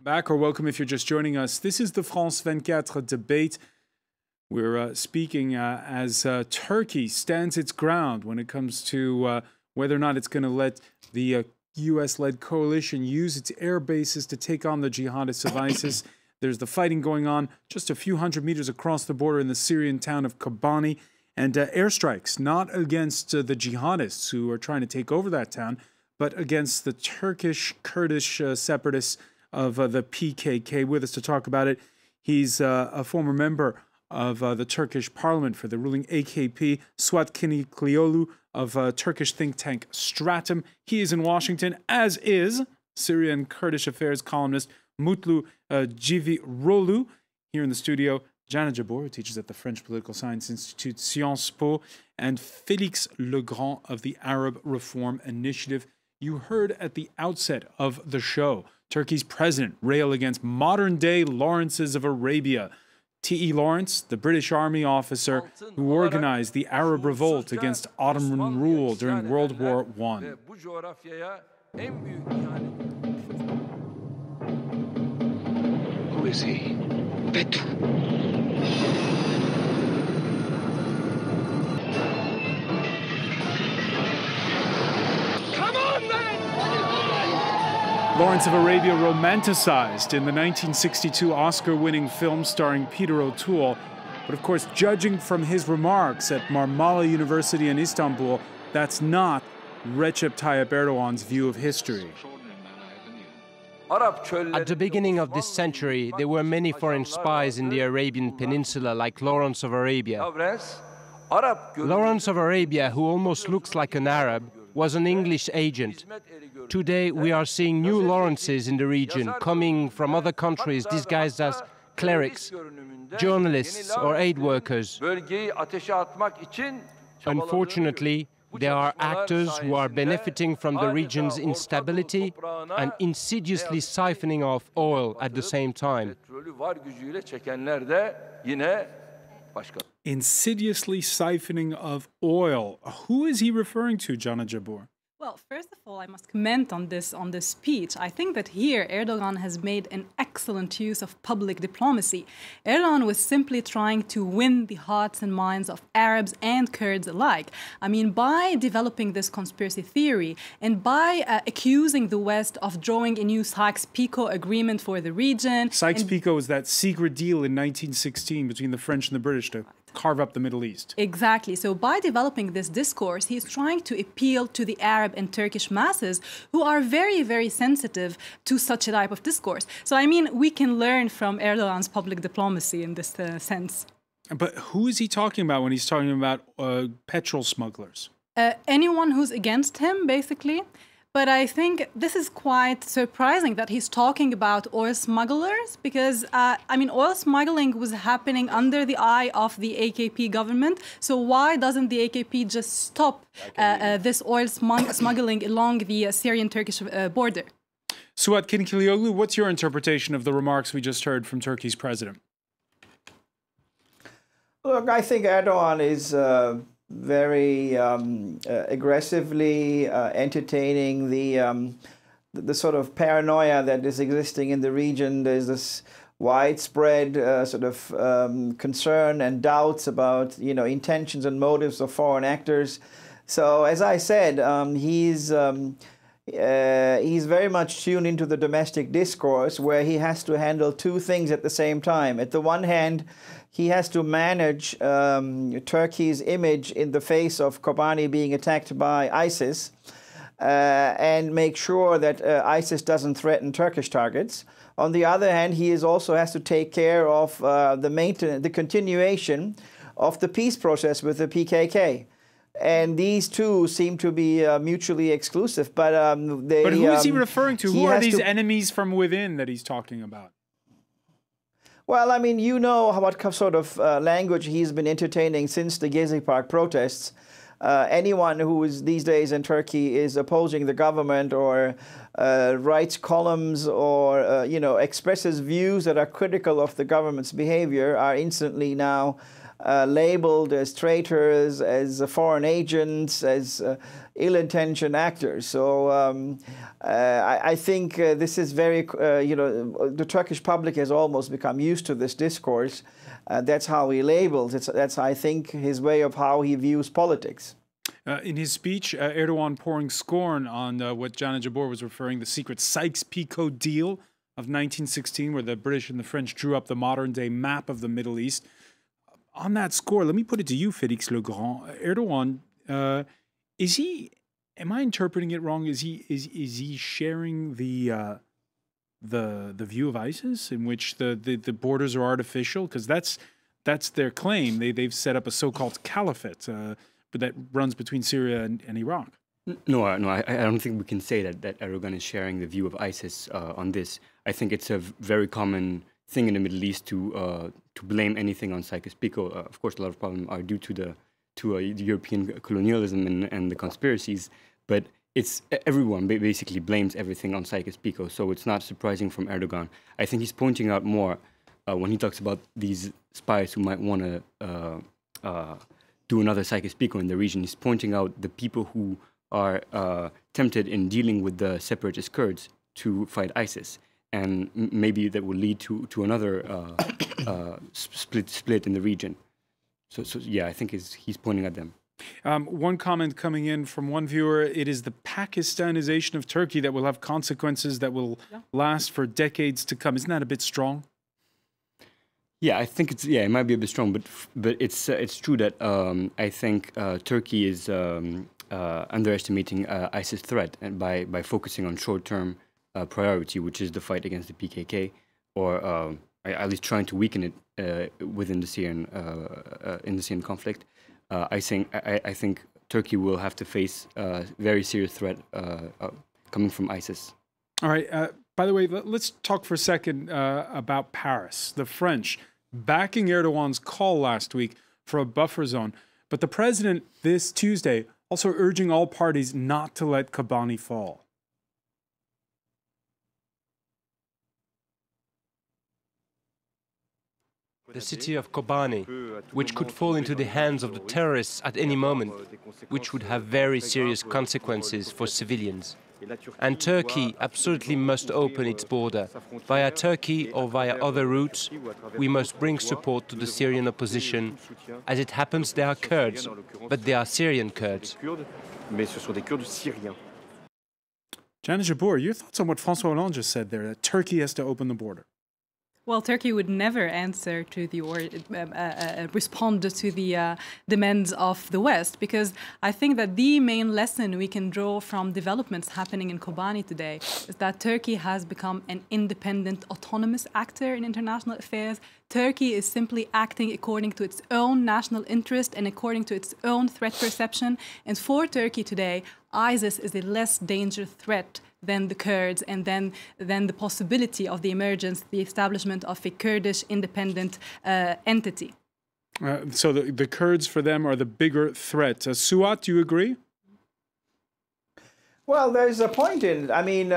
back, or welcome if you're just joining us. This is the France 24 debate. We're speaking as Turkey stands its ground when it comes to whether or not it's going to let the U.S.-led coalition use its air bases to take on the jihadists of ISIS. There's the fighting going on just a few hundred meters across the border in the Syrian town of Kobani. And airstrikes, not against the jihadists who are trying to take over that town, but against the Turkish Kurdish separatists of the PKK. With us to talk about it, he's a former member of the Turkish parliament for the ruling AKP, Suat Kılıçdaroğlu of Turkish think tank Stratum. He is in Washington, as is Syrian Kurdish affairs columnist Mutlu Civiroğlu. Here in the studio, Jana Jabor, who teaches at the French Political Science Institute Sciences Po, and Félix Legrand of the Arab Reform Initiative. You heard at the outset of the show Turkey's president rail against modern-day Lawrences of Arabia. T.E. Lawrence, the British Army officer who organized the Arab revolt against Ottoman rule during World War I. Who is he? Petru. Lawrence of Arabia romanticized in the 1962 Oscar-winning film starring Peter O'Toole. But of course, judging from his remarks at Marmara University in Istanbul, that's not Recep Tayyip Erdogan's view of history. At the beginning of this century, there were many foreign spies in the Arabian Peninsula, like Lawrence of Arabia. Lawrence of Arabia, who almost looks like an Arab, was an English agent. Today, we are seeing new Lawrences in the region, coming from other countries disguised as clerics, journalists, or aid workers. Unfortunately, there are actors who are benefiting from the region's instability and insidiously siphoning off oil at the same time. Insidiously siphoning of oil. Who is he referring to, Jana Jabor? Well, first of all, I must comment on this speech. I think that here Erdogan has made an excellent use of public diplomacy. Erdogan was simply trying to win the hearts and minds of Arabs and Kurds alike. I mean, by developing this conspiracy theory and by accusing the West of drawing a new Sykes-Picot agreement for the region. Sykes-Picot was that secret deal in 1916 between the French and the British to carve up the Middle East. Exactly. So by developing this discourse, he's trying to appeal to the Arab and Turkish masses who are very, very sensitive to such a type of discourse. So, I mean, we can learn from Erdogan's public diplomacy in this sense. But who is he talking about when he's talking about petrol smugglers? Anyone who's against him, basically. But I think this is quite surprising that he's talking about oil smugglers because, I mean, oil smuggling was happening under the eye of the AKP government. So why doesn't the AKP just stop this oil smuggling along the Syrian-Turkish border? Suat Kılıçdaroğlu, what's your interpretation of the remarks we just heard from Turkey's president? Look, I think Erdogan is very aggressively entertaining the sort of paranoia that is existing in the region. There's this widespread sort of concern and doubts about, you know, intentions and motives of foreign actors. So, as I said, he's very much tuned into the domestic discourse where he has to handle two things at the same time. At the one hand, he has to manage Turkey's image in the face of Kobani being attacked by ISIS and make sure that ISIS doesn't threaten Turkish targets. On the other hand, he also has to take care of the continuation of the peace process with the PKK. And these two seem to be mutually exclusive. But who is he referring to? Who are these enemies from within that he's talking about? Well, I mean, you know what sort of language he's been entertaining since the Gezi Park protests. Anyone who is these days in Turkey is opposing the government or writes columns or, you know, expresses views that are critical of the government's behavior are instantly now labeled as traitors, as foreign agents, as ill-intentioned actors. So I think this is very, the Turkish public has almost become used to this discourse. That's how he labels it. That's, I think, his way of how he views politics. In his speech, Erdogan pouring scorn on what Jana Jabor was referring, the secret Sykes-Picot deal of 1916, where the British and the French drew up the modern-day map of the Middle East. On that score, let me put it to you, Félix Legrand. Erdogan, am I interpreting it wrong? Is he sharing the view of ISIS, in which the borders are artificial? Because that's their claim. They've set up a so-called caliphate, but that runs between Syria and Iraq. No, I don't think we can say that Erdogan is sharing the view of ISIS on this. I think it's a very common thing in the Middle East to blame anything on Sykes-Picot. Of course, a lot of problems are due to European colonialism and the conspiracies, but everyone basically blames everything on Sykes-Picot, so it's not surprising from Erdogan. I think he's pointing out more when he talks about these spies who might want to do another Sykes-Picot in the region. He's pointing out the people who are tempted in dealing with the separatist Kurds to fight ISIS, and maybe that will lead to another split in the region. So yeah, I think he's pointing at them. One comment coming in from one viewer: it is the Pakistanization of Turkey that will have consequences that will last for decades to come. Isn't that a bit strong? Yeah, I think it might be a bit strong, but it's true that I think Turkey is underestimating ISIS threat, and by focusing on short-term priority, which is the fight against the PKK, or at least trying to weaken it within the Syrian conflict. I think Turkey will have to face a very serious threat coming from ISIS. All right. By the way, let's talk for a second about Paris. The French backing Erdogan's call last week for a buffer zone, but the president this Tuesday also urging all parties not to let Kobani fall. The city of Kobani, which could fall into the hands of the terrorists at any moment, which would have very serious consequences for civilians. And Turkey absolutely must open its border. Via Turkey or via other routes, we must bring support to the Syrian opposition. As it happens, they are Kurds, but they are Syrian Kurds. Jana Jabor, your thoughts on what François Hollande just said there, that Turkey has to open the border? Well, Turkey would never answer to the respond to the demands of the West, because I think that the main lesson we can draw from developments happening in Kobani today is that Turkey has become an independent, autonomous actor in international affairs. Turkey is simply acting according to its own national interest and according to its own threat perception. And for Turkey today, ISIS is a less dangerous threat than the Kurds, and then the possibility of the emergence, the establishment of a Kurdish independent entity. So the Kurds for them are the bigger threat. Suat, do you agree? Well, there's a point in it. I mean,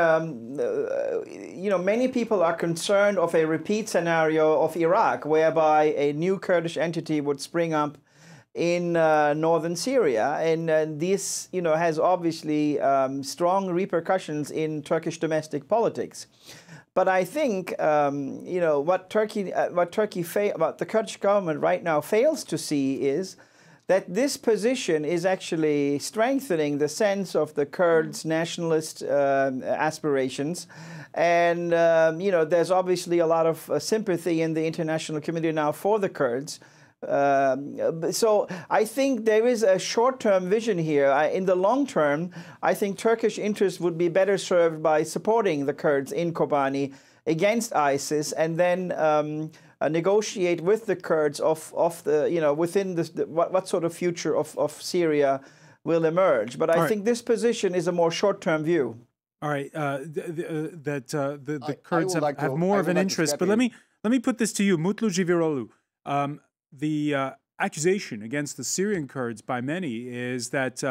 many people are concerned of a repeat scenario of Iraq, whereby a new Kurdish entity would spring up in northern Syria, and this, has obviously strong repercussions in Turkish domestic politics. But I think, what the Kurdish government right now fails to see is that this position is actually strengthening the sense of the Kurds' nationalist aspirations. And, there's obviously a lot of sympathy in the international community now for the Kurds. So I think there is a short-term vision here. In the long term, I think Turkish interests would be better served by supporting the Kurds in Kobani against ISIS, and then negotiate with the Kurds within what sort of future of Syria will emerge. But I think this position is a more short-term view. All right, the Kurds have more of an interest. But let me put this to you, Mutlu Jivirolu. The accusation against the Syrian Kurds by many is that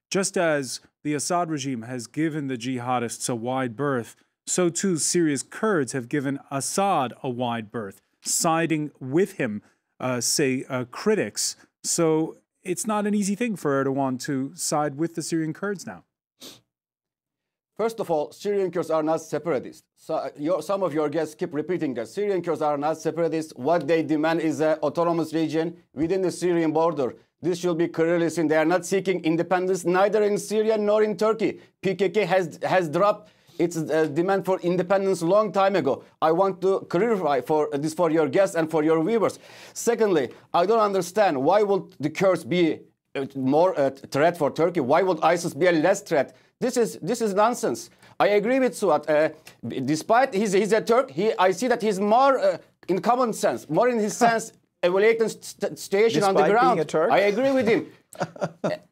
just as the Assad regime has given the jihadists a wide berth, so too Syria's Kurds have given Assad a wide berth, siding with him say, critics. So it's not an easy thing for Erdogan to side with the Syrian Kurds now. First of all, Syrian Kurds are not separatists. So some of your guests keep repeating that Syrian Kurds are not separatists. What they demand is an autonomous region within the Syrian border. This should be clearly seen. They are not seeking independence neither in Syria nor in Turkey. PKK has dropped its demand for independence a long time ago. I want to clarify this for your guests and for your viewers. Secondly, I don't understand why would the Kurds be more a threat for Turkey? Why would ISIS be a less threat? This is nonsense. I agree with Suat. Despite he's a Turk, I see that he's more in common sense, more in his sense, evaluating situation on the ground. Being a Turk? I agree with him.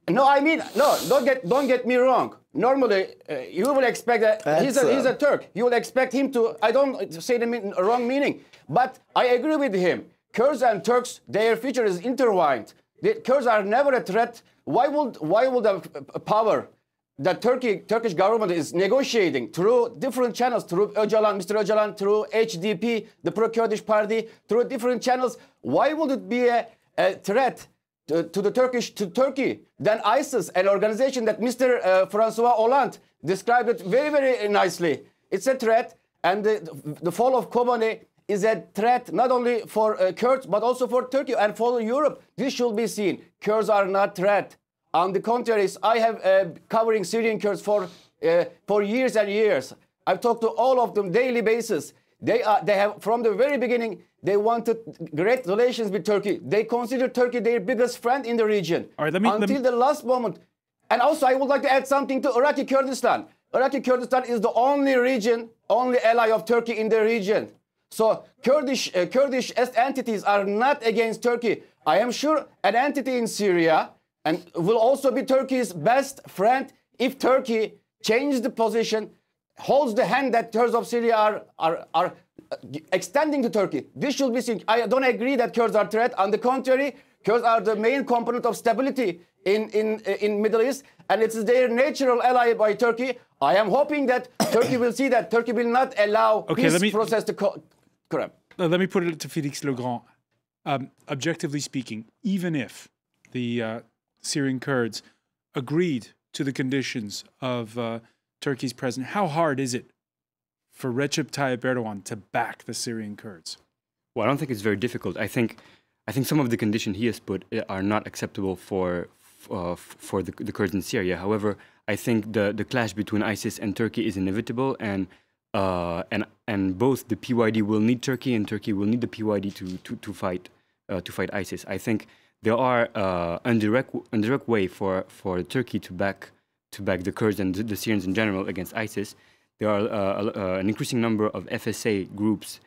No, I mean, no, don't get me wrong. Normally, you will expect that he's a Turk. You will expect him to, I don't say the wrong meaning, but I agree with him. Kurds and Turks, their future is intertwined. The Kurds are never a threat. Why would a power that Turkish government is negotiating through different channels, through Mr. Öcalan, through HDP, the pro-Kurdish party, through different channels, why would it be a threat to Turkey than ISIS, an organization that Mr. Francois Hollande described it very, very nicely? It's a threat, and the fall of Kobani is a threat not only for Kurds, but also for Turkey and for Europe. This should be seen. Kurds are not threat. On the contrary, I have covering Syrian Kurds for years and years. I've talked to all of them daily basis. They have from the very beginning they wanted great relations with Turkey. They consider Turkey their biggest friend in the region. All right, until the last moment. And also, I would like to add something to Iraqi Kurdistan. Iraqi Kurdistan is the only region, only ally of Turkey in the region. So Kurdish entities are not against Turkey. I am sure an entity in Syria and will also be Turkey's best friend if Turkey changes the position, holds the hand that Kurds of Syria are extending to Turkey. This should be seen. I don't agree that Kurds are a threat. On the contrary, Kurds are the main component of stability in Middle East, and it's their natural ally by Turkey. I am hoping that Turkey will see that Turkey will not allow peace process to corrupt. Let me put it to Félix Legrand. Objectively speaking, even if the Syrian Kurds agreed to the conditions of Turkey's president, how hard is it for Recep Tayyip Erdogan to back the Syrian Kurds? Well, I don't think it's very difficult. I think some of the conditions he has put are not acceptable for the Kurds in Syria. However, I think the clash between ISIS and Turkey is inevitable, and both the PYD will need Turkey and Turkey will need the PYD to fight ISIS. I think there are indirect way for Turkey to back the Kurds and the Syrians in general against ISIS. There are an increasing number of FSA groups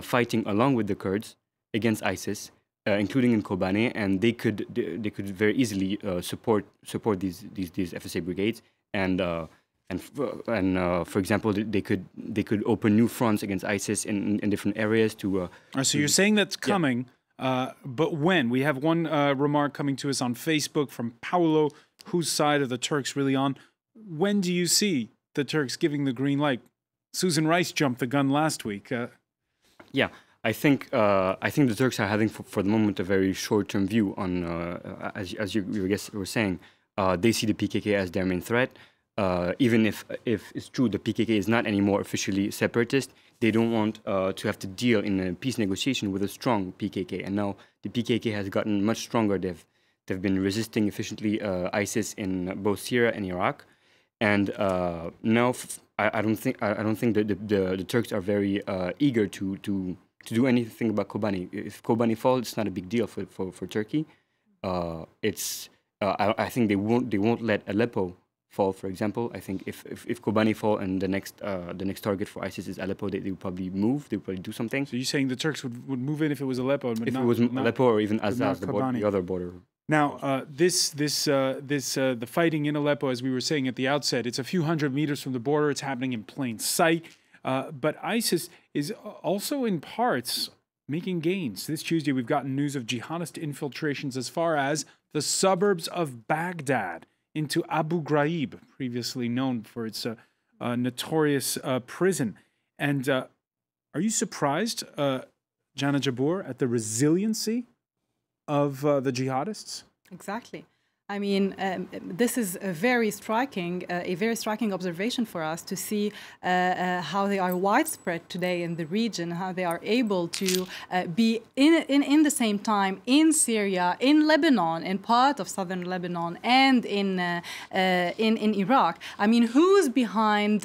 fighting along with the Kurds against ISIS, including in Kobani, and they could very easily support these FSA brigades, and for example, they could open new fronts against ISIS in different areas to. So you're saying that's coming. Yeah. But when? We have one remark coming to us on Facebook from Paolo, whose side are the Turks really on? When do you see the Turks giving the green light? Susan Rice jumped the gun last week. Yeah, I think the Turks are having for the moment a very short-term view on, as your guests were saying, they see the PKK as their main threat. Even if it's true the PKK is not anymore officially separatist, they don't want to have to deal in a peace negotiation with a strong PKK. And now the PKK has gotten much stronger. They've been resisting efficiently ISIS in both Syria and Iraq. And now I don't think that the Turks are very eager to do anything about Kobani. If Kobani falls, it's not a big deal for Turkey. I think they won't let Aleppo fall, for example. I think if Kobani fall and the next target for ISIS is Aleppo, they would probably move. They would probably do something. So you're saying the Turks would move in if it was Aleppo, but if it was Aleppo or even Azaz, the other border. Now, the fighting in Aleppo, as we were saying at the outset, it's a few hundred meters from the border. It's happening in plain sight. But ISIS is also in parts making gains. This Tuesday, we've gotten news of jihadist infiltrations as far as the suburbs of Baghdad into Abu Ghraib, previously known for its notorious prison. And are you surprised, Jana Jabbour, at the resiliency of the jihadists? Exactly. I mean, this is a very striking observation for us to see how they are widespread today in the region, how they are able to be in the same time in Syria, in Lebanon, in part of southern Lebanon, and in Iraq. I mean, who's behind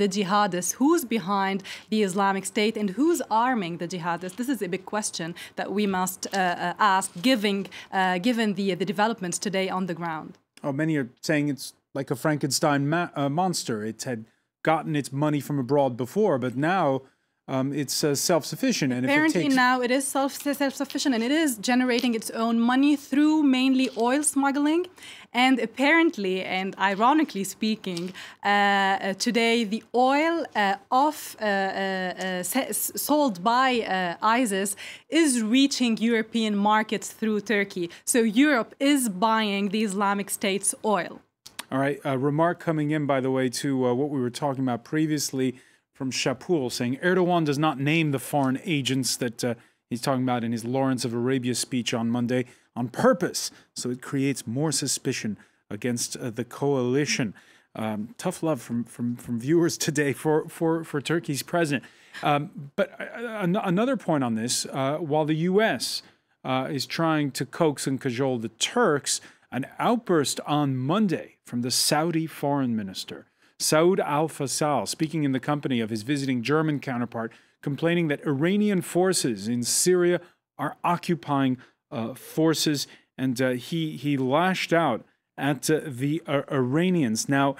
the jihadists? Who's behind the Islamic State? And who's arming the jihadists? This is a big question that we must ask, given the developments today on the ground. Oh, many are saying it's like a Frankenstein monster. It had gotten its money from abroad before, but now it's self-sufficient. And apparently now it is self-sufficient, and it is generating its own money through mainly oil smuggling. And apparently, and ironically speaking, today the oil sold by ISIS is reaching European markets through Turkey. So Europe is buying the Islamic State's oil. All right, a remark coming in, by the way, to what we were talking about previously from Shapul, saying Erdogan does not name the foreign agents that he's talking about in his Lawrence of Arabia speech on Monday on purpose, so it creates more suspicion against the coalition. Tough love from viewers today for Turkey's president. But another point on this, while the U.S. Is trying to coax and cajole the Turks, an outburst on Monday from the Saudi foreign minister, Saud al-Faisal, speaking in the company of his visiting German counterpart, complaining that Iranian forces in Syria are occupying forces, and he lashed out at the Iranians. Now,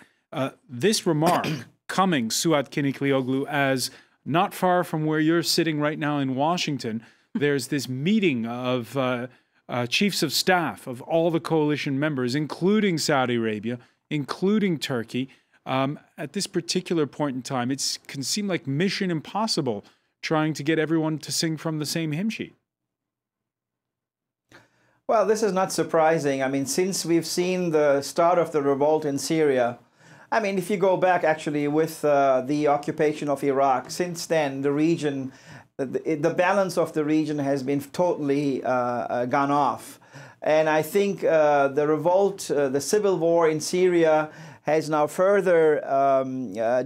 this remark coming, Suat Kiniklioglu, as not far from where you're sitting right now in Washington, there's this meeting of chiefs of staff of all the coalition members, including Saudi Arabia, including Turkey. At this particular point in time, it can seem like mission impossible trying to get everyone to sing from the same hymn sheet. Well, this is not surprising. I mean, since we've seen the start of the revolt in Syria, I mean, if you go back actually with the occupation of Iraq, since then the region, the balance of the region has been totally gone off. And I think the revolt, the civil war in Syria has now further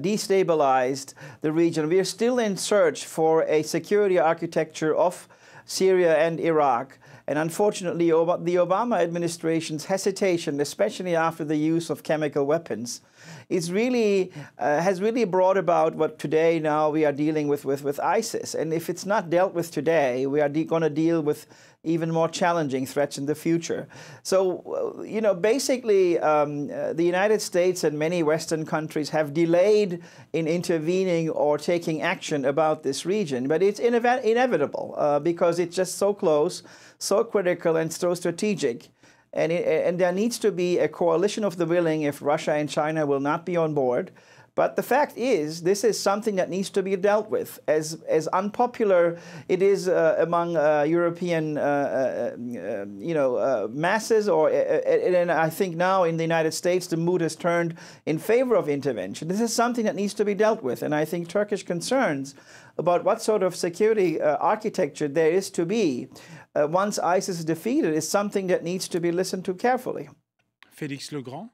destabilized the region. We are still in search for a security architecture of Syria and Iraq. And unfortunately, the Obama administration's hesitation, especially after the use of chemical weapons, is really has really brought about what today now we are dealing with ISIS. And if it's not dealt with today, we are going to deal with even more challenging threats in the future. So, you know, basically, the United States and many Western countries have delayed in intervening or taking action about this region. But it's inevitable because it's just so close, so critical, and so strategic. And there needs to be a coalition of the willing if Russia and China will not be on board. But the fact is, this is something that needs to be dealt with. As unpopular it is among European, masses, and I think now in the United States the mood has turned in favor of intervention. This is something that needs to be dealt with, and I think Turkish concerns about what sort of security architecture there is to be once ISIS is defeated is something that needs to be listened to carefully. Félix Legrand?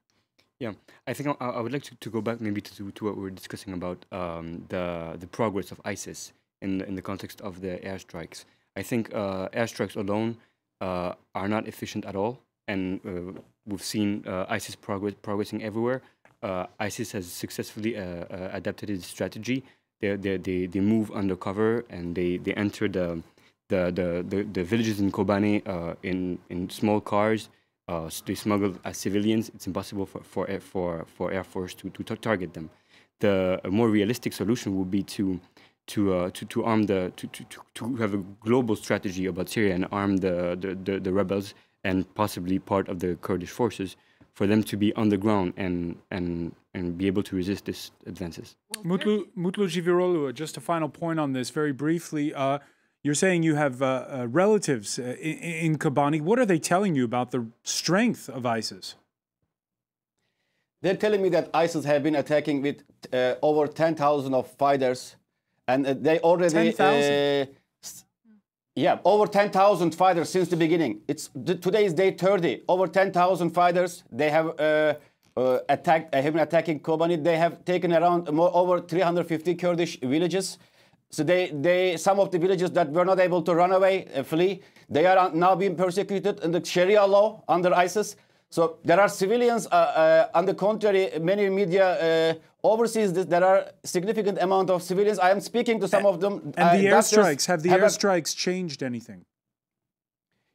Yeah, I think I would like to go back maybe to what we were discussing about the progress of ISIS in the context of the airstrikes. I think airstrikes alone are not efficient at all, and we've seen ISIS progressing everywhere. ISIS has successfully adapted its strategy. They move undercover and they enter the villages in Kobani in small cars. They smuggle as civilians. It's impossible for Air Force to target them. A more realistic solution would be to have a global strategy about Syria and arm the rebels and possibly part of the Kurdish forces for them to be on the ground and be able to resist these advances. Mutlu Jivirolu, just a final point on this very briefly. You're saying you have relatives in Kobani. What are they telling you about the strength of ISIS? They're telling me that ISIS have been attacking with over 10,000 of fighters, and they already 10,000. Yeah, over 10,000 fighters since the beginning. Today is day 30. Over 10,000 fighters. They have have been attacking Kobani. They have taken around over 350 Kurdish villages. So some of the villages that were not able to run away, flee, they are now being persecuted in the Sharia law under ISIS. So there are civilians. On the contrary, many media overseas there are significant amount of civilians. I am speaking to some of them. And the airstrikes, have the airstrikes changed anything?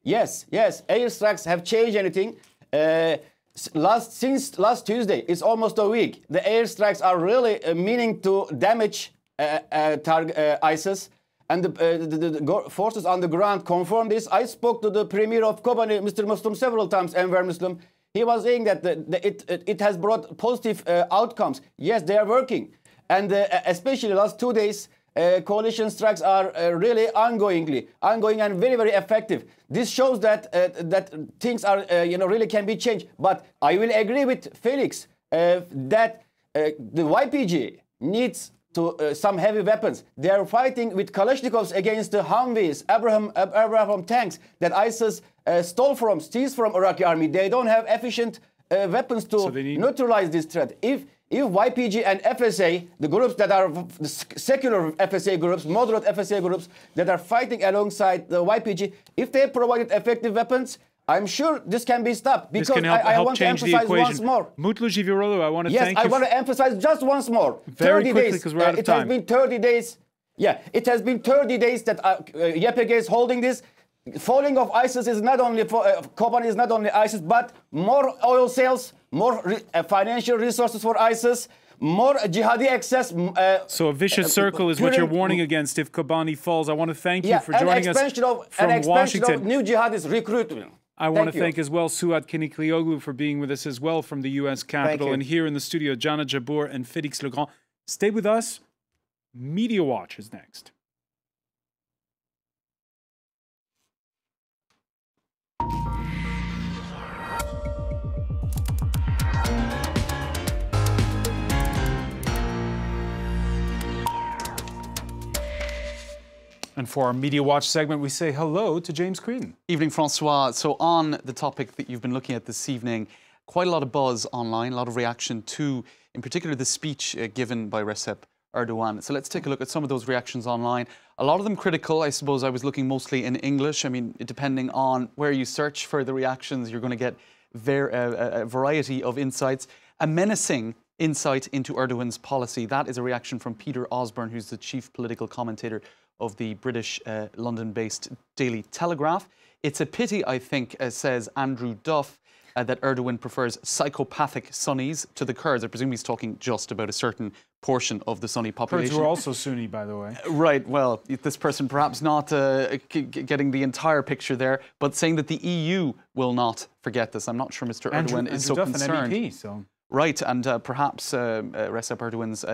Yes, airstrikes have changed anything. Since last Tuesday, it's almost a week. The airstrikes are really meaning to damage ISIS, and the forces on the ground confirm this. I spoke to the premier of Kobani, Mr. Muslim, several times, Enver Muslim. He was saying that it has brought positive outcomes. Yes, they are working, and especially last 2 days, coalition strikes are really ongoing and very, very effective. This shows that things are really can be changed. But I will agree with Felix that the YPG needs some heavy weapons. They are fighting with Kalashnikovs against the Humvees, Abraham tanks that ISIS seized from Iraqi army. They don't have efficient weapons to neutralize this threat. If YPG and FSA, the groups that are the secular FSA groups, moderate FSA groups that are fighting alongside the YPG, if they provided effective weapons, I'm sure this can be stopped. Because I want to emphasize once more. Mutlu Jivirolu, I want to thank you. Yes, I want to emphasize just once more. Very quickly, because we're out of time. It has been 30 days. Yeah, it has been 30 days that YPG is holding this. Falling of ISIS is not only Kobani is not only ISIS, but more oil sales, more financial resources for ISIS, more jihadi access. So a vicious circle is what you're warning against if Kobani falls. I want to thank you for joining us from Washington. Of new jihadist recruitment. I want to thank as well Suat Kiniklioglu for being with us as well from the U.S. Capitol. And here in the studio, Jana Jabour and Félix Legrand. Stay with us. Media Watch is next. And for our Media Watch segment, we say hello to James Creedon. Evening, Francois. So on the topic that you've been looking at this evening, quite a lot of buzz online, a lot of reaction to, in particular, the speech given by Recep Erdogan. So let's take a look at some of those reactions online. A lot of them critical. I suppose I was looking mostly in English. I mean, depending on where you search for the reactions, you're going to get a variety of insights. A menacing insight into Erdogan's policy. That is a reaction from Peter Osborne, who's the chief political commentator of the British London-based Daily Telegraph. It's a pity, I think, says Andrew Duff, that Erdogan prefers psychopathic Sunnis to the Kurds. I presume he's talking just about a certain portion of the Sunni population. Kurds were also Sunni, by the way. Right, well, this person perhaps not getting the entire picture there, but saying that the EU will not forget this. I'm not sure Mr. Erdogan is so concerned. An MEP, so. Right, and perhaps Recep Erdogan's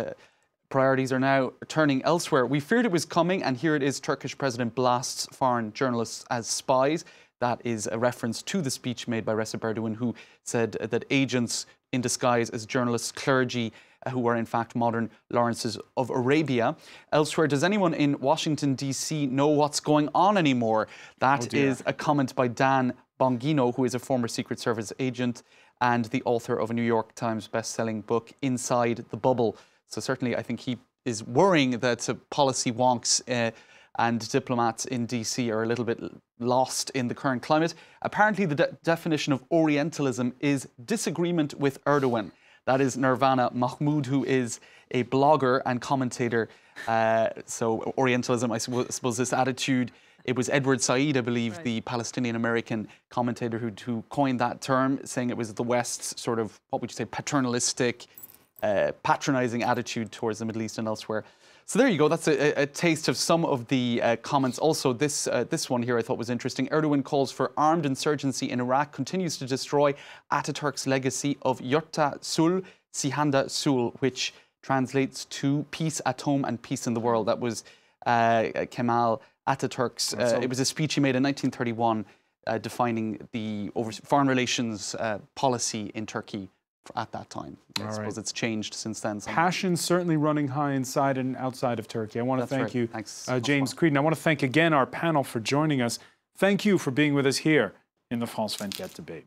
priorities are now turning elsewhere. We feared it was coming, and here it is. Turkish president blasts foreign journalists as spies. That is a reference to the speech made by Recep Erdogan, who said that agents in disguise as journalists, clergy, who were in fact modern Lawrences of Arabia. Elsewhere, does anyone in Washington, D.C. know what's going on anymore? That is a comment by Dan Bongino, who is a former Secret Service agent and the author of a New York Times best-selling book, Inside the Bubble. So certainly I think he is worrying that policy wonks and diplomats in DC are a little bit lost in the current climate. Apparently the definition of Orientalism is disagreement with Erdogan. That is Nirvana Mahmoud, who is a blogger and commentator. So Orientalism, I suppose this attitude, it was Edward Said, I believe, the Palestinian-American commentator who coined that term, saying it was the West's sort of, what would you say, paternalistic, patronizing attitude towards the Middle East and elsewhere. So there you go. That's a taste of some of the comments. Also, this one here I thought was interesting. Erdogan calls for armed insurgency in Iraq, continues to destroy Ataturk's legacy of Yurtta Sul, Sihanda Sul, which translates to peace at home and peace in the world. That was Kemal Ataturk's. It was a speech he made in 1931 defining the foreign relations policy in Turkey at that time. I suppose it's changed since then. Passion certainly running high inside and outside of Turkey. I want to thank you, James Creedon. I want to thank again our panel for joining us. Thank you for being with us here in the France 24 debate.